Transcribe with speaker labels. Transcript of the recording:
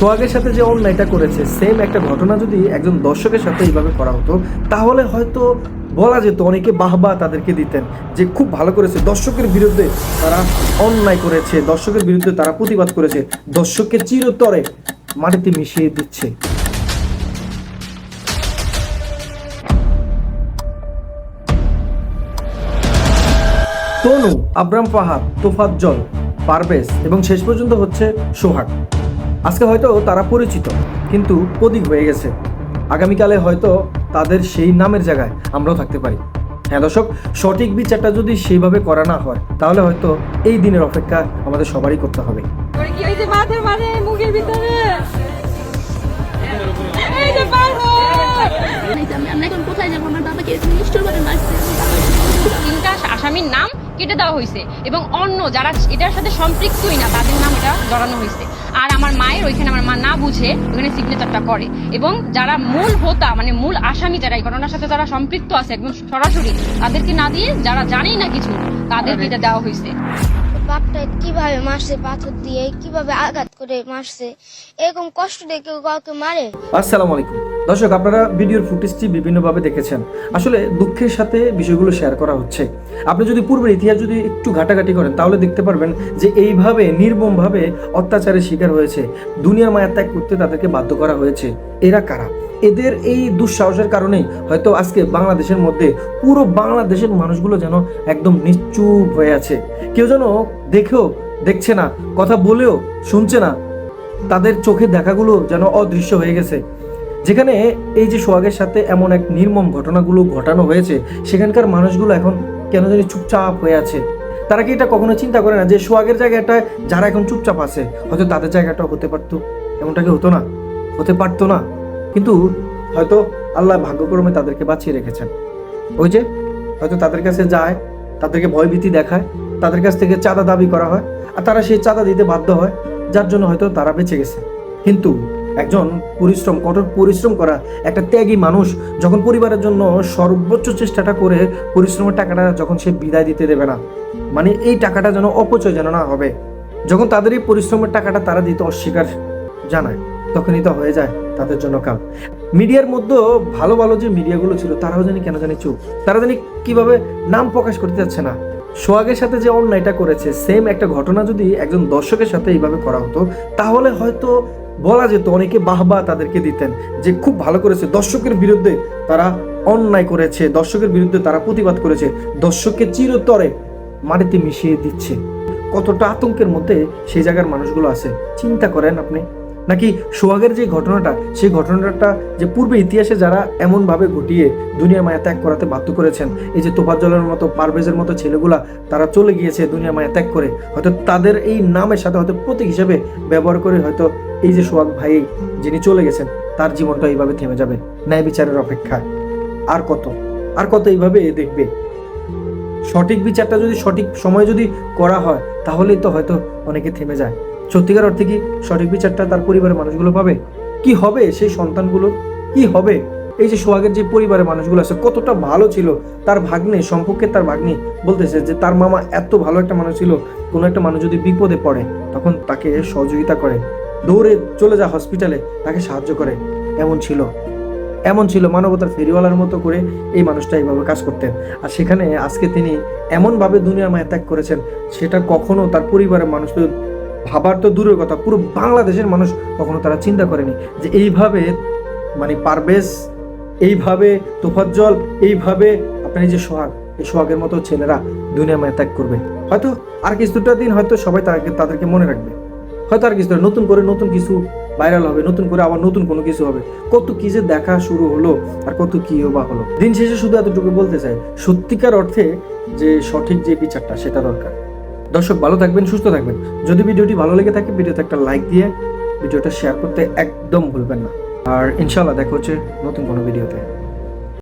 Speaker 1: সোহাগের সাথে যে অন্যায়টা করেছে সেম একটা ঘটনা যদি একজন দর্শকের সাথে এইভাবে করা হতো তাহলে হয়তো বলা যেত, অনেকে বাহবা তাদেরকে দিতেন যে খুব ভালো করেছে, দর্শকের বিরুদ্ধে তারা অন্যায় করেছে, দর্শকের বিরুদ্ধে তারা প্রতিবাদ করেছে, দর্শককে চিরতরে মাটিতে মিশিয়ে দিচ্ছে। তনু, আবরাম ফাহাদ, তোফাজ্জল, পারভেজ এবং শেষ পর্যন্ত হচ্ছে সোহাগ। আজকে হয়তো তারা পরিচিত কিন্তু প্রতীক হয়ে গেছে। আগামীকালে হয়তো তাদের সেই নামের জায়গায় আমরাও থাকতে পারি। হ্যাঁ দর্শক, সঠিক বিচারটা যদি সেইভাবে করা না হয় তাহলে হয়তো এই দিনের অপেক্ষা আমাদের সবারই করতে হবে।
Speaker 2: আসামির নাম কেটে দেওয়া হয়েছে এবং অন্য যারা এটার সাথে সম্পৃক্তই না তাদের নাম এটা জড়ানো হয়েছে। আর আমার মায়ের ওইখানে আমার মা না বুঝে ওখানে সিগনেচারটা করে এবং যারা মূল হোতা মানে মূল আসামি যারা এই ঘটনার সাথে যারা সম্পৃক্ত আছে একদম সরাসরি তাদেরকে না দিয়ে যারা জানেই না কিছু তাদেরকে এটা দেওয়া হয়েছে।
Speaker 3: বাপটা কিভাবে মারছে, পাথর দিয়ে কিভাবে আঘাত করে মারছে, এরকম কষ্ট দিয়ে কেউ কাউকে মারে?
Speaker 1: আসসালামু আলাইকুম দর্শক, আপনারা ভিডিওর ফুটেজটি বিভিন্নভাবে দেখেছেন। আসলে দুঃখের সাথে বিষয়গুলো শেয়ার করা হচ্ছে। আপনি যদি পূর্বের ইতিহাস যদি একটু ঘাটাঘাটি করেন তাহলে দেখতে পারবেন যে এইভাবে নির্মমভাবে অত্যাচারের শিকার হয়েছে, দুনিয়ার মায়া ত্যাগ করতে তাদেরকে বাধ্য করা হয়েছে। এরা কারা? এদের এই দুঃসাহসের কারণেই হয়তো আজকে বাংলাদেশের মধ্যে পুরো বাংলাদেশের মানুষগুলো যেন একদম নিশ্চুপ হয়ে আছে। কেউ যেন দেখেও দেখছে না, কথা বলেও শুনছে না, তাদের চোখে দেখাগুলো যেন অদৃশ্য হয়ে গেছে। যেখানে এই যে সোহাগের সাথে এমন এক নির্মম ঘটনাগুলো ঘটানো হয়েছে সেখানকার মানুষগুলো এখন কেন জানি চুপচাপ হয়ে আছে। তারা কি এটা কখনো চিন্তা করে না যে সোহাগের জায়গাটায় যারা এখন চুপচাপ আছে হয়তো তাদের জায়গাটাও হতে পারতো? এমনটা কি হতো না? হতে পারতো না, কিন্তু হয়তো আল্লাহ ভাগ্যক্রমে তাদেরকে বাঁচিয়ে রেখেছেন। ওই যে হয়তো তাদের কাছে যায়, তাদেরকে ভয়ভীতি দেখায়, তাদের কাছ থেকে চাঁদা দাবি করা হয় আর তারা সেই চাঁদা দিতে বাধ্য হয়, যার জন্য হয়তো তারা বেঁচে গেছে। কিন্তু একজন কঠোর পরিশ্রম করা একটা ত্যাগী মানুষ যখন পরিবারের জন্য সর্বোচ্চ চেষ্টাটা করে পরিশ্রমের টাকাটা যখন সে বিদায় দিতে দেবে না, মানে এই টাকাটা যেন অপচয় যেন না হবে, যখন তাদের এই পরিশ্রমের টাকাটা তারা দিতে অস্বীকার জানায় তখনই তো হয়ে যায় তাদের জন্য কাল। মিডিয়ার মধ্যে ভালো ভালো যে মিডিয়াগুলো ছিল তারাও জানি কেন জানি চুপ, তারা জানি কিভাবে নাম প্রকাশ করতে যাচ্ছে না। সোহাগের সাথে যে অন্যায়টা করেছে সেম একটা ঘটনা যদি একজন দর্শকের সাথে এইভাবে করা হতো তাহলে হয়তো বলা যেত, অনেকে বাহবা তাদেরকে দিতেন যে খুব ভালো করেছে, দর্শকের বিরুদ্ধে তারা অন্যায় করেছে, দর্শকের বিরুদ্ধে তারা প্রতিবাদ করেছে, দর্শককে চিরতরে মাটিতে মিশিয়ে দিচ্ছে। কতটা আতঙ্কের মধ্যে সেই জায়গার মানুষগুলো আছে চিন্তা করেন আপনি। নাকি সোহাগের যে ঘটনাটা সেই ঘটনাটা যে পূর্বে ইতিহাসে যারা এমনভাবে ঘটিয়ে দুনিয়ার মায়া ত্যাগ করাতে বাধ্য করেছেন, এই যে তোফাজ্জলের মতো পারভেজের মতো ছেলেগুলা তারা চলে গিয়েছে দুনিয়ার মায়া ত্যাগ করে, হয়তো তাদের এই নামের সাথে হয়তো প্রতীক হিসেবে ব্যবহার করে হয়তো এই যে সোহাগ ভাই যিনি চলে গেছেন তার জীবনটা এইভাবে থেমে যাবে ন্যায় বিচারের অপেক্ষায়। আর কত এইভাবে দেখবে। সঠিক বিচারটা যদি সঠিক সময় যদি করা হয় তাহলেই তো হয়তো অনেকে থেমে যায়। সত্যিকার অর্থে কি সঠিক বিচারটা তার পরিবারের মানুষগুলো পাবে? কি হবে সেই সন্তানগুলোর? কি হবে? এই যে সোহাগের যে পরিবারের মানুষগুলো আছে কতটা ভালো ছিল, তার ভাগ্নে সম্পর্কে তার ভাগ্নি বলতেছে যে তার মামা এত ভালো একটা মানুষ ছিল, কোনো একটা মানুষ যদি বিপদে পড়ে তখন তাকে সহযোগিতা করে, দৌড়ে চলে যায় হসপিটালে, তাকে সাহায্য করে। এমন ছিল মানবতার ফেরিওয়ালার মতো করে এই মানুষটা এইভাবে কাজ করতেন। আর সেখানে আজকে তিনি এমনভাবে দুনিয়ার মায়া ত্যাগ করেছেন সেটা কখনো তার পরিবারের মানুষ ভাবার তো দূরের কথা, পুরো বাংলাদেশের মানুষ কখনো তারা চিন্তা করেনি যে এইভাবে মানে পারভেজ, এইভাবে তোফাজ্জল, এইভাবে আপনার এই যে সোহাগ, এই সোহাগের মতো ছেলেরা দুনিয়ার মায়া ত্যাগ করবে। হয়তো আর কিছুটা দিন হয়তো সবাই তাদেরকে মনে রাখবে, হয়তো আর কিছুটা নতুন করে নতুন কিছু ভাইরাল হবে, নতুন করে আবার নতুন কোনো কিছু হবে। কত কি যে দেখা শুরু হলো আর কত কি বা হলো। দিন শেষে শুধু এতটুকু বলতে চাই, সত্যিকার অর্থে যে সঠিক যে বিচারটা সেটা দরকার। দর্শক ভালো থাকবেন, সুস্থ থাকবেন। যদি ভিডিওটি ভালো লেগে থাকে ভিডিওতে একটা লাইক দিয়ে ভিডিওটা শেয়ার করতে একদম ভুলবেন না। আর ইনশাআল্লাহ দেখা হচ্ছে নতুন কোনো ভিডিওতে।